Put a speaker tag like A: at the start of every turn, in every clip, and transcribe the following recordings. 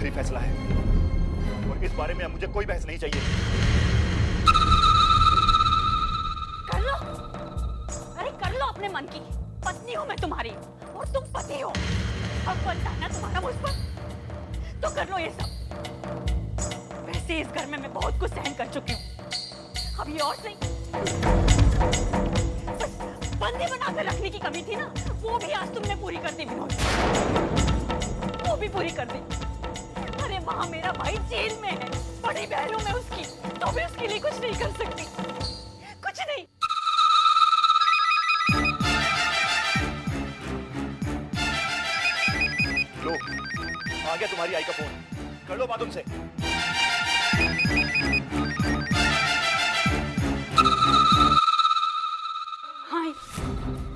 A: आखिरी फैसला है और इस बारे में अब मुझे कोई बहस नहीं चाहिए।
B: कर लो, अरे कर लो अपने मन की। पत्नी हूँ मैं तुम्हारी और तुम पति हो। अब बनता है ना तुम्हारा मुझ पर, तो कर लो ये सब। वैसे इस घर में मैं बहुत कुछ सहन कर चुकी हूँ, अब ये और सही। बंदी बनाकर रखने की कमी थी ना, वो भी आज तुमने पूरी कर दी विनोद, वो भी पूरी कर दी। अरे वहाँ मेरा भाई जेल में है, बड़ी बहन हूँ मैं उसकी, तो भी उसके लिए कुछ नहीं कर सकती, कुछ नहीं।
A: लो, आ गया तुम्हारी आई का फोन, कर लो बात उनसे।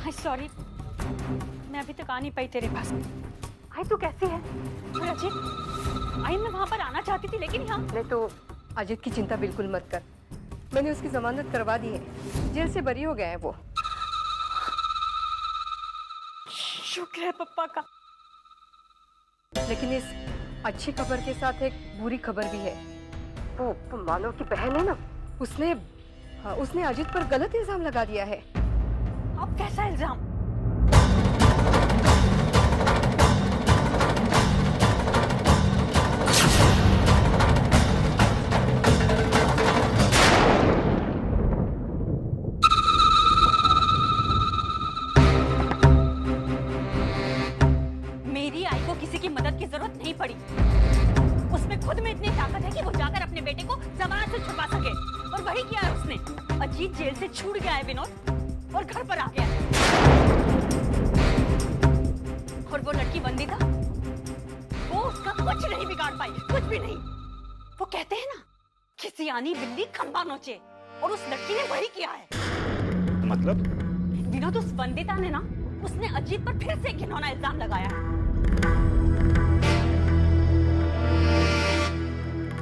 A: हाय
B: सॉरी, मैं अभी तक आ नहीं पाई तेरे पास। आई तू कैसी है? और अजीत, आई मैं वहाँ पर आना चाहती थी लेकिन यहाँ।
C: नहीं तो अजीत की चिंता बिल्कुल मत कर, मैंने उसकी जमानत करवा दी है, जेल से बरी हो गया है वो।
B: शुक्र है पप्पा का।
C: लेकिन इस अच्छी खबर के साथ एक बुरी खबर भी है। वो मानव की बहन है ना, उसने अजीत पर गलत इल्जाम लगा दिया है।
B: अब कैसा इल्जाम? मेरी आई को किसी की मदद की जरूरत नहीं पड़ी। उसमें खुद में इतनी ताकत है कि वो जाकर अपने बेटे को जमानत से छुड़वा सके, और वही किया है उसने। अजीत जेल से छूट गया है विनोद, और घर पर आ गया है। और वो लड़की बंदी था, वो उसका कुछ नहीं बिगाड़ पाई, कुछ भी नहीं। वो कहते हैं ना, किसी आनी बिल्ली खंबा नोचे, और उस लड़की ने वही किया है।
A: मतलब?
B: विनोद, उस बंदिता ने ना, उसने अजीत पर फिर से घिनौना इल्जाम लगाया है।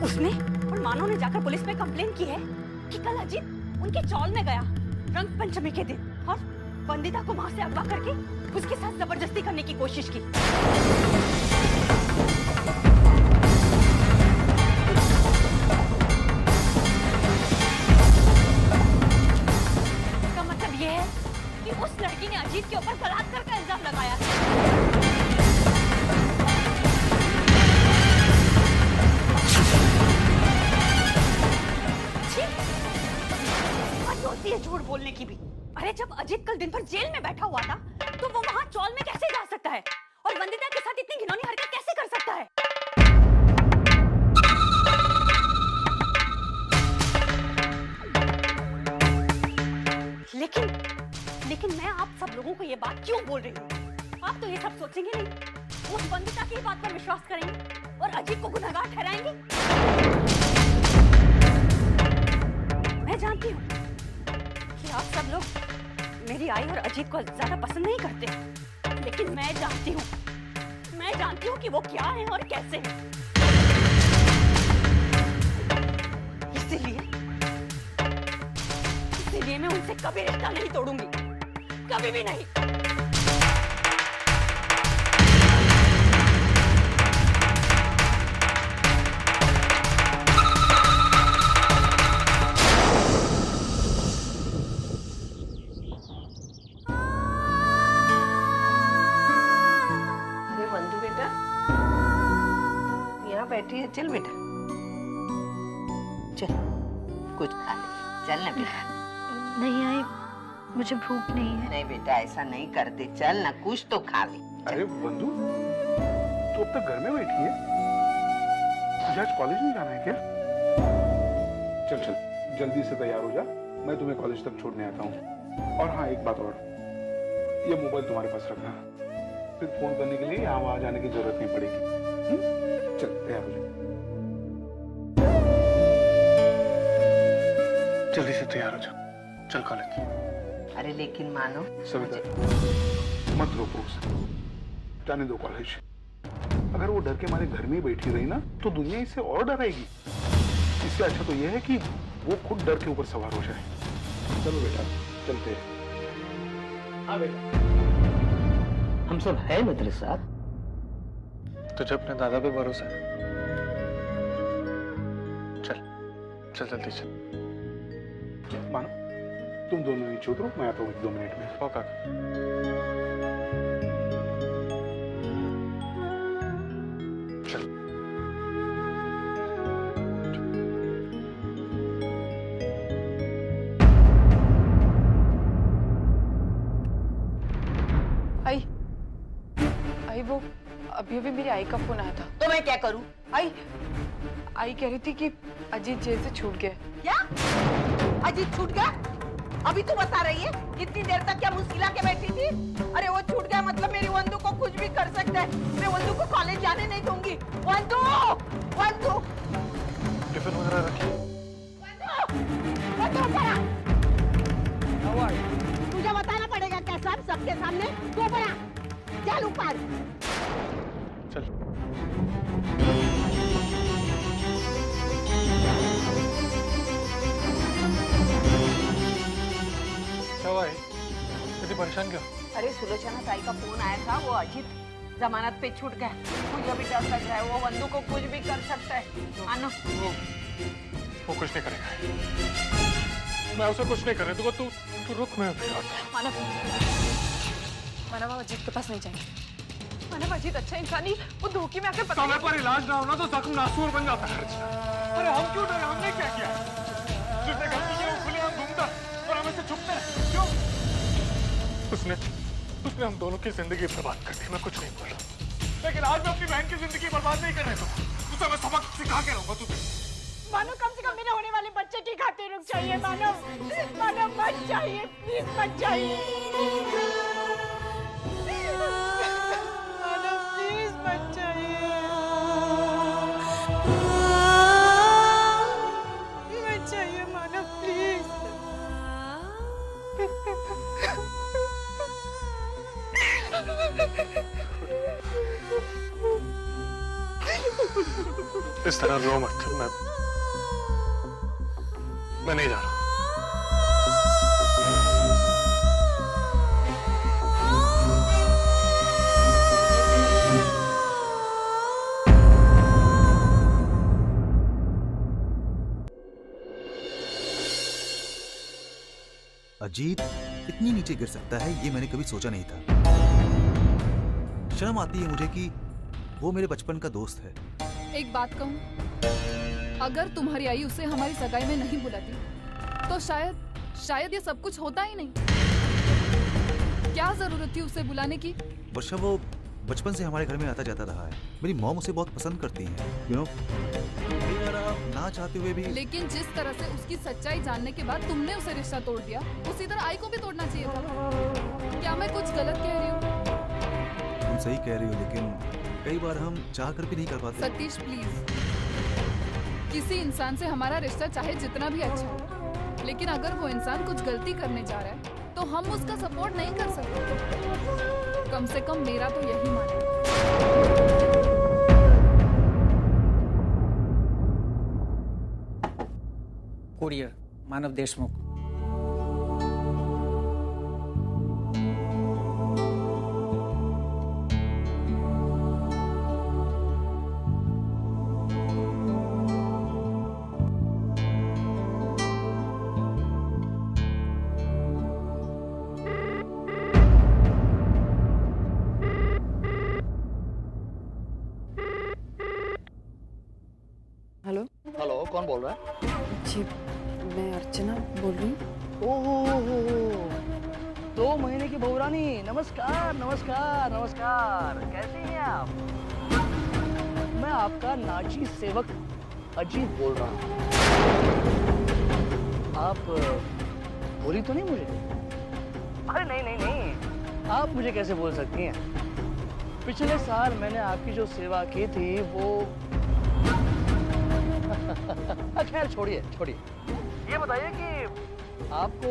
B: उसने और मानव ने जाकर पुलिस में कंप्लेन की है कि कल अजीत उनके चौल में गया रंग पंचमी के दिन, और बंदिता को वहां से अगवा करके उसके साथ जबरदस्ती करने की कोशिश की। इसका मतलब यह है कि उस लड़की ने अजीत के ऊपर बलात्कार का इल्जाम लगाया है। होती है झूठ बोलने की भी। अरे जब अजीत कल दिन भर जेल में बैठा हुआ था, तो वो वहां चौल में कैसे जा सकता है, और वंदिता के साथ इतनी घिनौनी हरकत कैसे कर सकता है? लेकिन मैं आप सब लोगों को ये बात क्यों बोल रही हूँ? आप तो ये सब सोचेंगे नहीं, उस वंदिता की बात पर विश्वास करेंगे और अजीत को गुनहगार ठहराएंगे। मैं जानती हूँ कि आप सब लोग मेरी आई और अजीत को ज्यादा पसंद नहीं करते, लेकिन मैं जानती हूँ कि वो क्या है और कैसे है। इसीलिए मैं उनसे कभी रिश्ता नहीं तोड़ूंगी, कभी भी नहीं।
D: बैठी है, चल बेटा, चल कुछ खा ले, चल ना बेटा।
E: नहीं आई, मुझे भूख नहीं है।
D: नहीं बेटा, ऐसा नहीं करते, चल ना, कुछ तो खा ले।
F: अरे बंधु, तू अब तक घर में बैठी है, तुझे आज कॉलेज नहीं जाना है क्या? चल चल जल्दी से तैयार हो जा, मैं तुम्हें कॉलेज तक छोड़ने आता हूँ। और हाँ, एक बात और, ये मोबाइल तुम्हारे पास रखना, फिर फोन करने के लिए यहाँ वहां जाने की जरूरत नहीं पड़ेगी। चल तैयार हो जा, जल्दी से तैयार हो जा, चल कॉलेज।
D: अरे लेकिन मानो
F: सविता, मत रोको उसे, जाने दो कॉलेज। अगर वो डर के मारे घर में ही बैठी रही ना, तो दुनिया इससे और डराएगी। इससे अच्छा तो यह है कि वो खुद डर के ऊपर सवार हो जाए। चलो बेटा, चलते हैं। हाँ बेटा,
G: हम सब है ना तेरे साथ।
H: तुझे अपने दादा पे भरोसा है?
G: चल जल्दी चल।
F: मानो तुम दोनों नीचे उतरो, मैं आता हूँ 1-2 मिनट में।
G: हो काका। चल।
C: आई वो अभी अभी मेरी आई का फोन आया था।
D: तो मैं क्या करूं?
C: आई कह रही थी कि अजीत जेल से छूट गया।
D: क्या अजीत छूट गया? अभी तू बता रही है इतनी देर तक क्या मुस्किला के बैठी थी? अरे वो छूट गया मतलब मेरी वंदू को कुछ भी कर सकता है। मैं वंदू को कॉलेज जाने नहीं दूंगी। वंदू, वंदू,
G: टिफिन वगैरह रखिए।
D: वंदू बड़ा, तुझे बताना पड़ेगा क्या सब सबके सामने? तू बड़ा, चल ऊपर।
G: चल। क्या हुआ है? इतनी परेशान क्यों?
D: अरे सुलोचना ताई का फोन आया था, वो अजीत जमानत पे छूट गया। मुझे भी डर लग रहा है, वो वंदू को कुछ भी कर सकता है। आना।
G: वो कुछ नहीं करेगा। मैं उसे कुछ नहीं करने दूंगा। तू रुक, मैं अभी आता हूं।
C: मानव अजीत के पास नहीं जाएंगे। मानव अजीत अच्छा इंसान ही, वो धोखे में आके
G: समय पर इलाज ना होना तो जख्म नासूर बन जाता है। अरे हम क्यों डरे? हमने क्या किया? जिसने गलती की वो खुलेआम घूमता और हम इसे छुपते हैं। क्यों? उसने हम दोनों की जिंदगी बर्बाद कर दी। मैं कुछ नहीं बोल रहा, लेकिन आज मैं अपनी बहन की जिंदगी बर्बाद नहीं करने दूंगा। तुझे मैं सबक सिखा के रहूंगा। तुझे
B: मानो कम से कम मेरे होने वाले बच्चे की खातिर रुक जाइए। मानो मत जाइए, प्लीज मत जाइए। मानो प्लीज मत जाइए, मत जाइए मानो प्लीज।
G: इस तरह रो मत। मैं नहीं जा रहा।
H: अजीत इतनी नीचे गिर सकता है ये मैंने कभी सोचा नहीं था। शर्म आती है मुझे कि वो मेरे बचपन का दोस्त है।
I: एक बात कहूं, अगर तुम्हारी आई उसे हमारी सगाई में नहीं बुलाती तो शायद ये सब कुछ होता ही नहीं। क्या जरूरत थी उसे बुलाने की?
H: वर्षा वो बचपन से हमारे घर में आता जाता रहा है। मेरी मॉम उसे बहुत पसंद करती हैं, यू नो। ना चाहते हुए भी।
I: लेकिन जिस तरह से उसकी सच्चाई जानने के बाद तुमने उसे रिश्ता तोड़ दिया, उसी तरह आई को भी तोड़ना चाहिए था। क्या मैं कुछ गलत कह रही हूँ?
H: तुम सही कह रही हो, लेकिन कई बार हम चाह कर भी नहीं कर पाते।
I: सतीश प्लीज, किसी इंसान से हमारा रिश्ता चाहे जितना भी अच्छा हो, लेकिन अगर वो इंसान कुछ गलती करने जा रहा है तो हम उसका सपोर्ट नहीं कर सकते। कम से कम मेरा तो यही मानना है।
J: कुरियर मानव देशमुख।
C: हेलो
A: हेलो, कौन बोल रहा है?
C: जी, मैं अर्चना बोल रही हूँ।
A: ओहो, 2 महीने की बहुरानी, नमस्कार नमस्कार नमस्कार। कैसी हैं आप? मैं आपका नाची सेवक अजीत बोल रहा हूँ। आप बोली तो नहीं मुझे? अरे नहीं नहीं नहीं, आप मुझे कैसे बोल सकती हैं? पिछले साल मैंने आपकी जो सेवा की थी वो खैर छोड़िए। ये बताइए कि आपको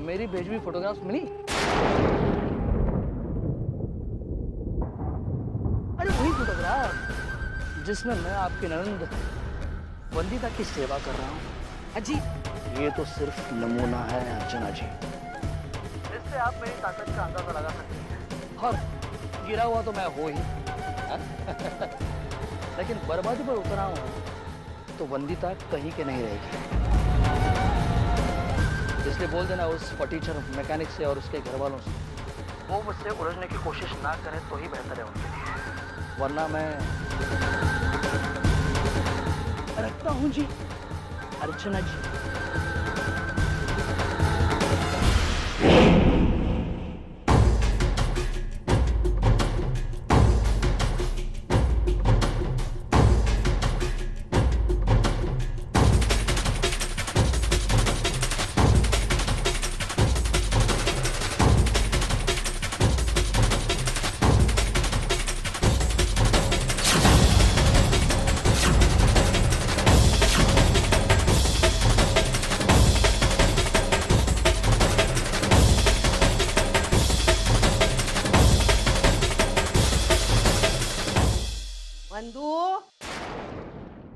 A: मेरी भेजी हुई फोटोग्राफ्स मिली? अरे वही फोटोग्राफ जिसमें मैं आपकी ननंद वंदिता की सेवा कर रहा हूँ। अजी, ये तो सिर्फ नमूना है अर्चना जी। इससे आप मेरी ताकत का अंदाजा लगा सकते हैं। और गिरा हुआ तो मैं हो ही लेकिन बर्बादी पर उतरा हूँ तो वंदिता कहीं के नहीं रहेगी। इसलिए बोल देना उस फटीचर मैकेनिक से और उसके घर वालों से वो मुझसे उलझने की कोशिश ना करें तो ही बेहतर है उनके लिए, वरना मैं रखता हूँ जी। अर्चना जी।
D: वंदू,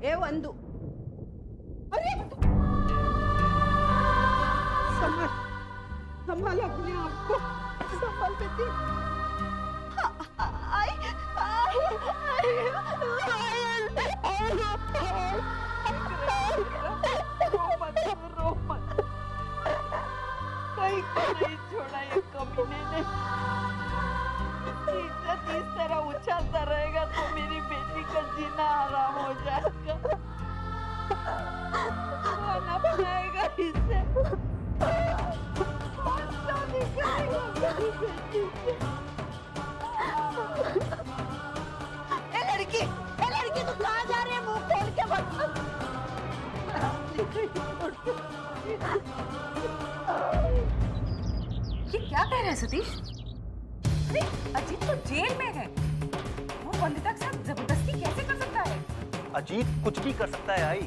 D: ए वंदू, अरे संभाल, संभाल अपने आप को, संभाल बेटी। रो मत, कहीं को नहीं छोड़ा ये कमीने ने। इज्जत इस तरह उछलता रहेगा तो मेरी बेटी का जीना हराम हो जाएगा। खाना बनाएगा इससे, शादी करेगा मेरी बेटी से। ए लड़की तू कहाँ जा रही है? मुंह खोल के बता।
C: ये क्या कह रहे हैं सतीश? अजीत तो जेल में है, वो वंदिता के साथ जबरदस्ती कैसे कर सकता है?
H: अजीत कुछ भी कर सकता है आई।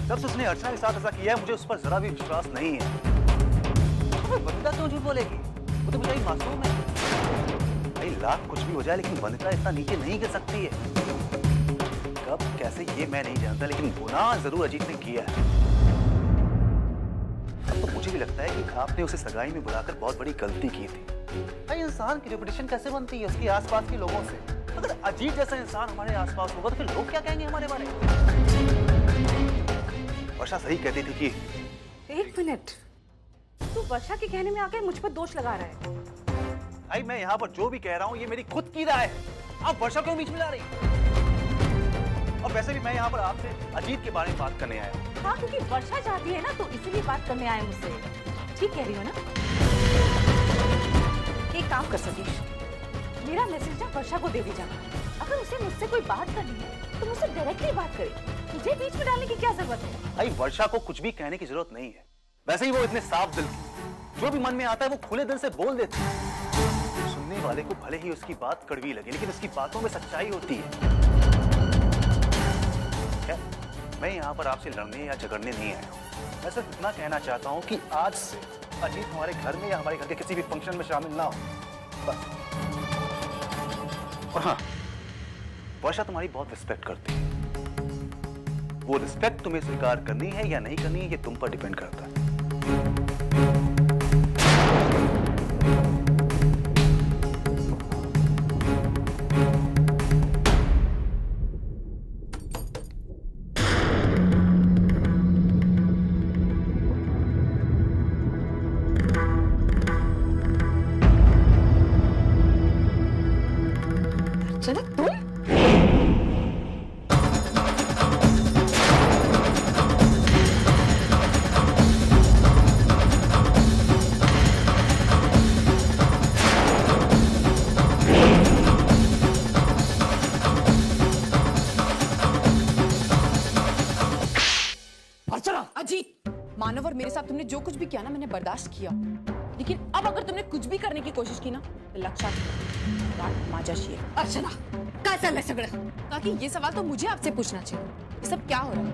H: जब से उसने अर्चना के साथ ऐसा किया है मुझे उस पर जरा भी विश्वास नहीं है। वंदिता क्यों झूठ बोलेगी? वो तो बेचारी मासूम है। भाई लाख कुछ भी हो जाए लेकिन वंदिता इतना नीचे नहीं गिर सकती है। कब कैसे ये मैं नहीं जानता लेकिन गुनाह जरूर अजीत ने किया है। तो मुझे भी लगता है कि आपने उसे सगाई में बुलाकर बहुत बड़ी गलती की थी। भाई इंसान की रेपुटेशन कैसे बनती है उसके आसपास के लोगों से। अगर अजीत जैसा इंसान हमारे आसपास होगा तो फिर लोग क्या कहेंगे हमारे बारे में। वर्षा सही कहती थी कि
C: एक मिनट, तू वर्षा के कहने में आके मुझ पर दोष लगा रहा है।
H: भाई मैं यहाँ पर जो भी कह रहा हूँ ये मेरी खुद की राय है। आप वर्षा क्यों बीच में ला रही? और वैसे भी मैं यहाँ पर आपसे अजीत के बारे में बात करने आया हूँ।
C: हाँ, क्योंकि वर्षा चाहती है ना तो इसीलिए बात करने आए मुझसे। ठीक कह रही हो ना? एक काम कर सतीश, मेरा मैसेज ना वर्षा को दे दीजिए। अगर उसे मुझसे कोई बात करनी है तो मुझसे डायरेक्टली बात करे, तुझे बीच में डालने की क्या जरूरत है?
H: भाई वर्षा को कुछ भी कहने की जरूरत नहीं है। वैसे ही वो इतने साफ दिल की, जो भी मन में आता है वो खुले दिल से बोल देती है। सुनने वाले को भले ही उसकी बात कड़वी लगे लेकिन उसकी बातों में सच्चाई होती है। क्या? मैं यहाँ पर आपसे लड़ने या झगड़ने नहीं आया हूँ। मैं सिर्फ इतना कहना चाहता हूँ कि आज से अजीत हमारे घर में या हमारे घर के किसी भी फंक्शन में शामिल ना हो, बस। और हाँ, वर्षा तुम्हारी बहुत रिस्पेक्ट करती है। वो रिस्पेक्ट तुम्हें स्वीकार करनी है या नहीं करनी है ये तुम पर डिपेंड करता है।
C: चलो तुम
K: अजीत, मानव और मेरे साथ तुमने जो कुछ भी किया ना मैंने बर्दाश्त किया, लेकिन अब अगर तुमने कुछ भी करने की कोशिश की ना तो लक्षात माझ्याशी आहे।
C: अर्चना, काय चाललंय सगळं?
K: काकी ये सवाल तो मुझे आपसे पूछना चाहिए, ये सब क्या हो रहा है?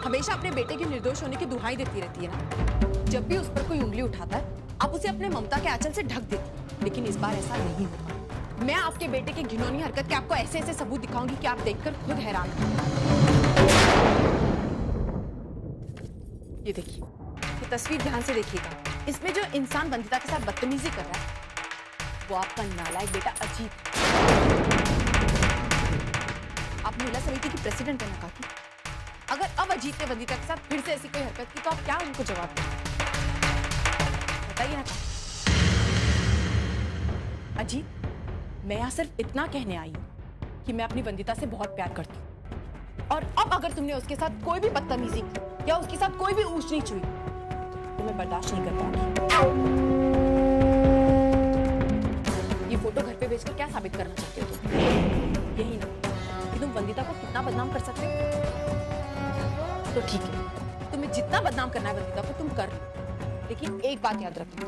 K: हमेशा अपने बेटे के निर्दोष होने की दुहाई देती रहती है ना। जब भी उस पर कोई उंगली उठाता है आप उसे अपने ममता के आंचल से ढक देती, लेकिन इस बार ऐसा नहीं होगा। मैं आपके बेटे की घिनौनी हरकत के आपको ऐसे ऐसे सबूत दिखाऊंगी कि आप देखकर खुद हैरान होंगे। ये देखिए, ये तस्वीर ध्यान से देखिएगा। इसमें जो इंसान वंदिता के साथ बदतमीजी कर रहा है वो आपका नालायक बेटा अजीत। आप महिला समिति की प्रेसिडेंट है नकाकी। अगर अब अजीत ने वंदिता के साथ फिर से ऐसी कोई हरकत की तो आप क्या उनको जवाब देंगे? बताइए ना। अजीत, मैं यहाँ सिर्फ इतना कहने आई हूँ कि मैं अपनी वंदिता से बहुत प्यार करती हूँ, और अब अगर तुमने उसके साथ कोई भी बदतमीजी की या उसके साथ कोई भी ऊंच नीच हुई तो मैं बर्दाश्त नहीं कर पाऊंगी। ये फोटो घर पे भेजकर क्या साबित करना चाहते हो तुम? यही ना कि तुम वंदिता को कितना बदनाम कर सकते हो? तो ठीक है, तुम्हें जितना बदनाम करना है वंदिता को तुम कर लो, लेकिन एक बात याद रखना,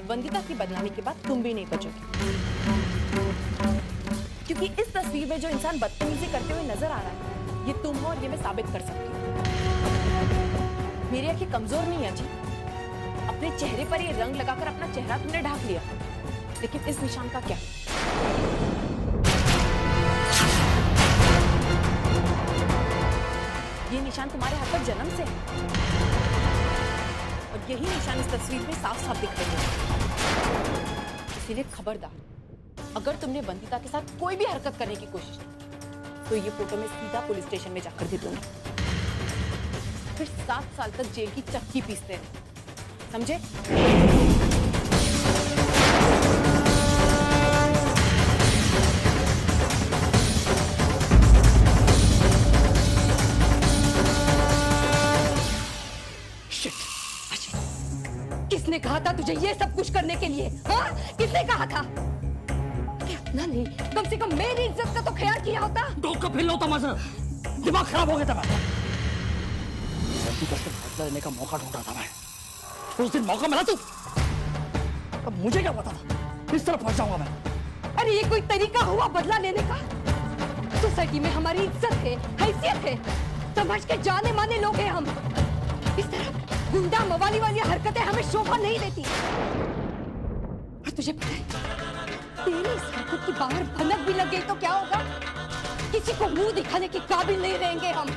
K: वंदिता की बदनामी के बाद तुम भी नहीं बचोगे, क्योंकि इस तस्वीर में जो इंसान बदतमीजी करते हुए नजर आ रहा है ये तुम हो, और ये मैं साबित कर सकती हूँ। मेरी आंखें कमजोर नहीं है जी। अपने चेहरे पर ये रंग लगाकर अपना चेहरा तुमने ढाक लिया, लेकिन इस निशान का क्या? ये निशान तुम्हारे हाथ पर जन्म से है, और यही निशान इस तस्वीर में साफ साफ दिख रही है। इसीलिए खबरदार, अगर तुमने वंदिता के साथ कोई भी हरकत करने की कोशिश की तो ये फोटो मैं सीधा पुलिस स्टेशन में जाकर दे दूंगी, फिर 7 साल तक जेल की चक्की पीसते रहे, समझे?
C: किसने कहा था तुझे ये सब कुछ करने के लिए? हाँ? किसने कहा था? इतना नहीं, कम से कम मेरी इज्जत का तो ख्याल किया होता।
A: दो कप हिल होता मजा, दिमाग खराब हो गया था मैं। बदला लेने का मौका ढूंढ रहा था मैं। उस दिन मौका मिला तो अब मुझे क्या पता था इस तरह पहुंच जाऊंगा मैं।
C: अरे ये कोई तरीका हुआ बदला लेने का? सोसाइटी में हमारी इज्जत है, हैसियत है, समझ के जाने माने लोग हैं हम। इस तरह गुंडा मवाली वाली हरकतें हमें शोभा नहीं देती। और तुझे पता है, तेरी इस हरकत की बाहर भनक भी लग गई तो क्या होगा? किसी को मुंह दिखाने के काबिल नहीं रहेंगे हम।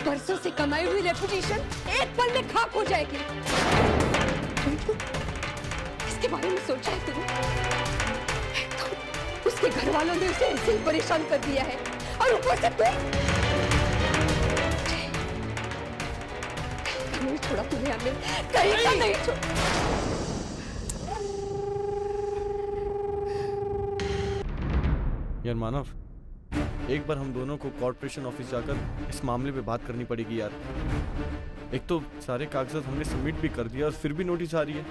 C: बरसों से कमाई हुई रेपुटेशन एक पल में खाक हो जाएगी। इसके बारे में सोचा है तूने? तो उसके घर वालों ने उसे ऐसे ही परेशान कर दिया है, और ऊपर से तू नहीं छोड़ा तूने हमें, कहीं का नहीं छोड़ा।
L: यार मानव, एक बार हम दोनों को कॉर्पोरेशन ऑफिस जाकर इस मामले पे बात करनी पड़ेगी यार। एक तो सारे कागजात हमने सबमिट भी कर दिया और फिर भी नोटिस आ रही है।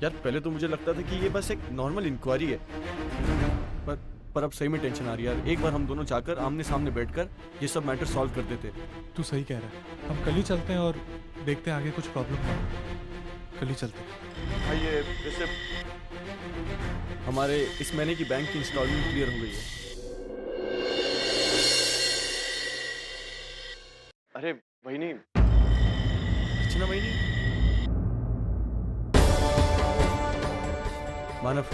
L: यार पहले तो मुझे लगता था कि ये बस एक नॉर्मल इंक्वायरी है, पर अब सही में टेंशन आ रही है यार। एक बार हम दोनों जाकर आमने सामने बैठकर ये सब मैटर सॉल्व कर देते।
G: तू सही कह रहा है, हम कल ही चलते हैं और देखते हैं आगे कुछ प्रॉब्लम है। कल ही चलते हैं।
L: भाई ये जैसे हमारे इस महीने की बैंक की इंस्टॉलमेंट क्लियर हो गई है। अरे वहीनी, अर्चना वहीनी। मानव,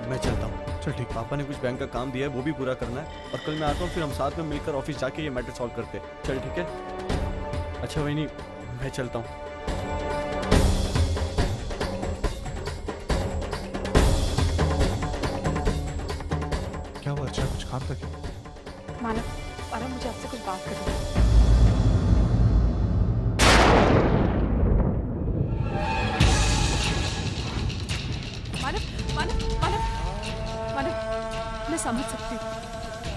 L: मैं चलता हूँ।
G: चल ठीक।
L: पापा ने कुछ बैंक का काम दिया है, वो भी पूरा करना है, और कल मैं आता हूँ, फिर हम साथ में मिलकर ऑफिस जाके ये मैटर सॉल्व करते हैं। चल ठीक है। अच्छा वहीनी, मैं चलता हूँ।
G: क्या हुआ? अच्छा कुछ काम था क्या?
K: मानव, मुझे आपसे कुछ बात करनी है। मैं समझ सकती हूँ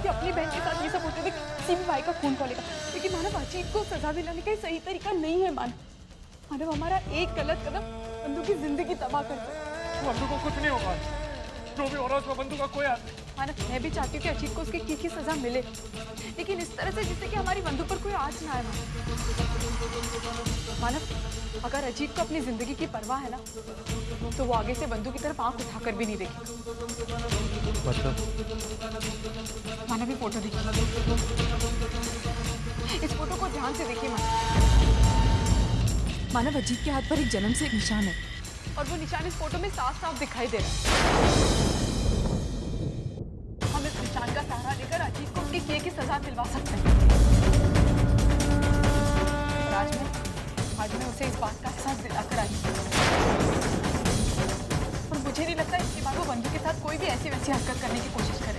K: कि अपनी बहन के साथ ये सब होते हुए किसी भी भाई का खून खोलेगा, लेकिन मानव अजीत को सजा दिलाने का सही तरीका नहीं है। मानव हमारा एक गलत कदम बंधु की जिंदगी तबाह कर दे।
G: बंधु को कुछ नहीं होगा, जो भी हो रहा है उसमें बंधु का कोई हाथ नहीं।
K: मानव, मैं भी चाहती हूँ कि अजीत को उसकी की सजा मिले, लेकिन इस तरह से जिससे कि हमारी बंधु पर कोई आँच ना आए। मानव, अगर अजीत को अपनी जिंदगी की परवाह है ना, तो वो आगे से बंधु की तरफ आंख उठाकर भी नहीं देखेगा।
G: मतलब?
K: मानव, ये फोटो देखिए, इस फोटो को ध्यान से देखिए। मानव, अजीत के हाथ पर एक जन्म से एक निशान है, और वो निशान इस फोटो में साफ साफ दिखाई दे रहा है। हम इस निशान का सहारा लेकर अजीत को उसके किए की सजा दिलवा सकते हैं। आज मैं उसे इस बात का एहसास दिलाकर आई, और मुझे नहीं लगता इसके बाद वो बंधु के साथ कोई भी ऐसी वैसी हरकत करने की कोशिश करे।